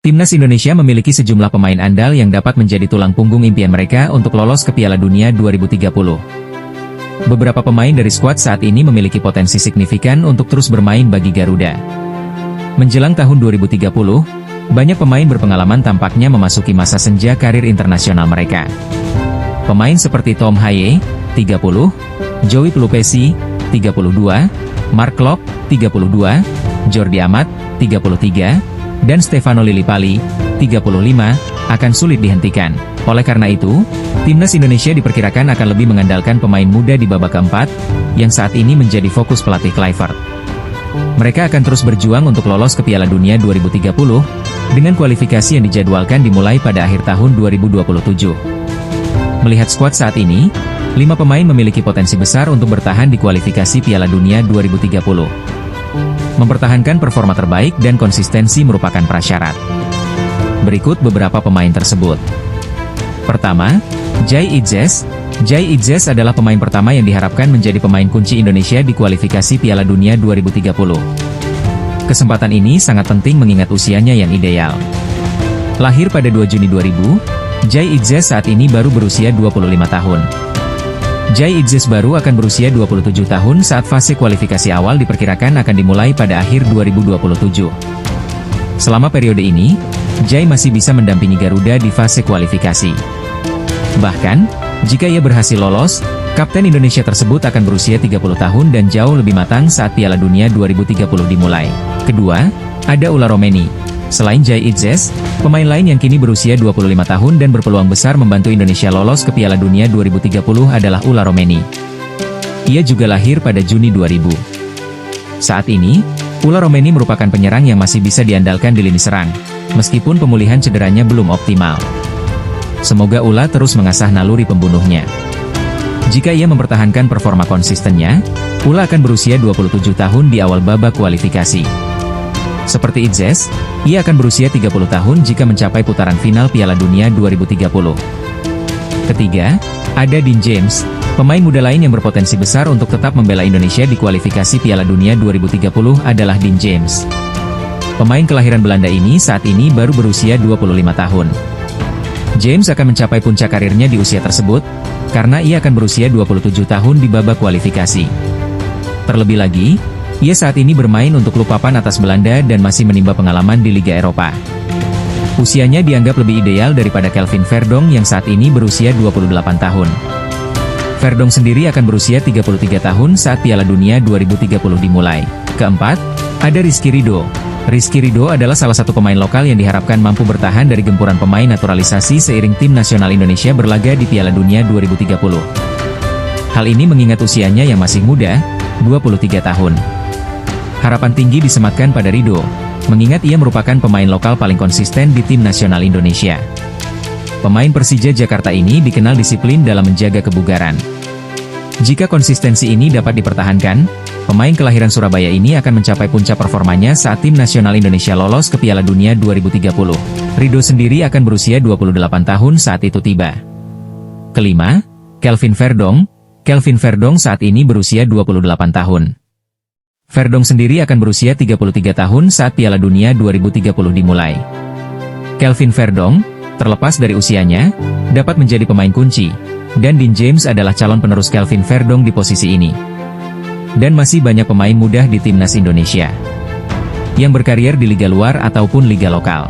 Timnas Indonesia memiliki sejumlah pemain andal yang dapat menjadi tulang punggung impian mereka untuk lolos ke Piala Dunia 2030. Beberapa pemain dari skuad saat ini memiliki potensi signifikan untuk terus bermain bagi Garuda. Menjelang tahun 2030, banyak pemain berpengalaman tampaknya memasuki masa senja karir internasional mereka. Pemain seperti Tom Haye, 30, Joey Pelupesi, 32, Mark Klok, 32, Jordi Amat, 33, dan Stefano Lillipali, 35, akan sulit dihentikan. Oleh karena itu, Timnas Indonesia diperkirakan akan lebih mengandalkan pemain muda di babak keempat, yang saat ini menjadi fokus pelatih Kluivert. Mereka akan terus berjuang untuk lolos ke Piala Dunia 2030, dengan kualifikasi yang dijadwalkan dimulai pada akhir tahun 2027. Melihat skuad saat ini, 5 pemain memiliki potensi besar untuk bertahan di kualifikasi Piala Dunia 2030. Mempertahankan performa terbaik dan konsistensi merupakan prasyarat. Berikut beberapa pemain tersebut. Pertama, Jai Idzes. Jai Idzes adalah pemain pertama yang diharapkan menjadi pemain kunci Indonesia di kualifikasi Piala Dunia 2030. Kesempatan ini sangat penting mengingat usianya yang ideal. Lahir pada 2 Juni 2000, Jai Idzes saat ini baru berusia 25 tahun. Jai Idzes baru akan berusia 27 tahun saat fase kualifikasi awal diperkirakan akan dimulai pada akhir 2027. Selama periode ini, Jai masih bisa mendampingi Garuda di fase kualifikasi. Bahkan, jika ia berhasil lolos, Kapten Indonesia tersebut akan berusia 30 tahun dan jauh lebih matang saat Piala Dunia 2030 dimulai. Kedua, ada Ulla Romeni. Selain Jai Idzes, pemain lain yang kini berusia 25 tahun dan berpeluang besar membantu Indonesia lolos ke Piala Dunia 2030 adalah Ulla Romeni. Ia juga lahir pada Juni 2000. Saat ini, Ulla Romeni merupakan penyerang yang masih bisa diandalkan di lini serang, meskipun pemulihan cederanya belum optimal. Semoga Ulla terus mengasah naluri pembunuhnya. Jika ia mempertahankan performa konsistennya, Ulla akan berusia 27 tahun di awal babak kualifikasi. Seperti Idzes, ia akan berusia 30 tahun jika mencapai putaran final Piala Dunia 2030. Ketiga, ada Dean James, pemain muda lain yang berpotensi besar untuk tetap membela Indonesia di kualifikasi Piala Dunia 2030 adalah Dean James. Pemain kelahiran Belanda ini saat ini baru berusia 25 tahun. James akan mencapai puncak karirnya di usia tersebut, karena ia akan berusia 27 tahun di babak kualifikasi. Terlebih lagi, ia saat ini bermain untuk klub papan atas Belanda dan masih menimba pengalaman di Liga Eropa. Usianya dianggap lebih ideal daripada Kelvin Verdonk yang saat ini berusia 28 tahun. Verdonk sendiri akan berusia 33 tahun saat Piala Dunia 2030 dimulai. Keempat, ada Rizky Ridho. Rizky Ridho adalah salah satu pemain lokal yang diharapkan mampu bertahan dari gempuran pemain naturalisasi seiring tim nasional Indonesia berlaga di Piala Dunia 2030. Hal ini mengingat usianya yang masih muda, 23 tahun. Harapan tinggi disematkan pada Ridho, mengingat ia merupakan pemain lokal paling konsisten di tim nasional Indonesia. Pemain Persija Jakarta ini dikenal disiplin dalam menjaga kebugaran. Jika konsistensi ini dapat dipertahankan, pemain kelahiran Surabaya ini akan mencapai puncak performanya saat tim nasional Indonesia lolos ke Piala Dunia 2030. Ridho sendiri akan berusia 28 tahun saat itu tiba. Kelima, Kelvin Verdonk. Kelvin Verdonk saat ini berusia 28 tahun. Verdonk sendiri akan berusia 33 tahun saat Piala Dunia 2030 dimulai. Kelvin Verdonk, terlepas dari usianya, dapat menjadi pemain kunci, dan Dean James adalah calon penerus Kelvin Verdonk di posisi ini. Dan masih banyak pemain muda di Timnas Indonesia yang berkarier di liga luar ataupun liga lokal.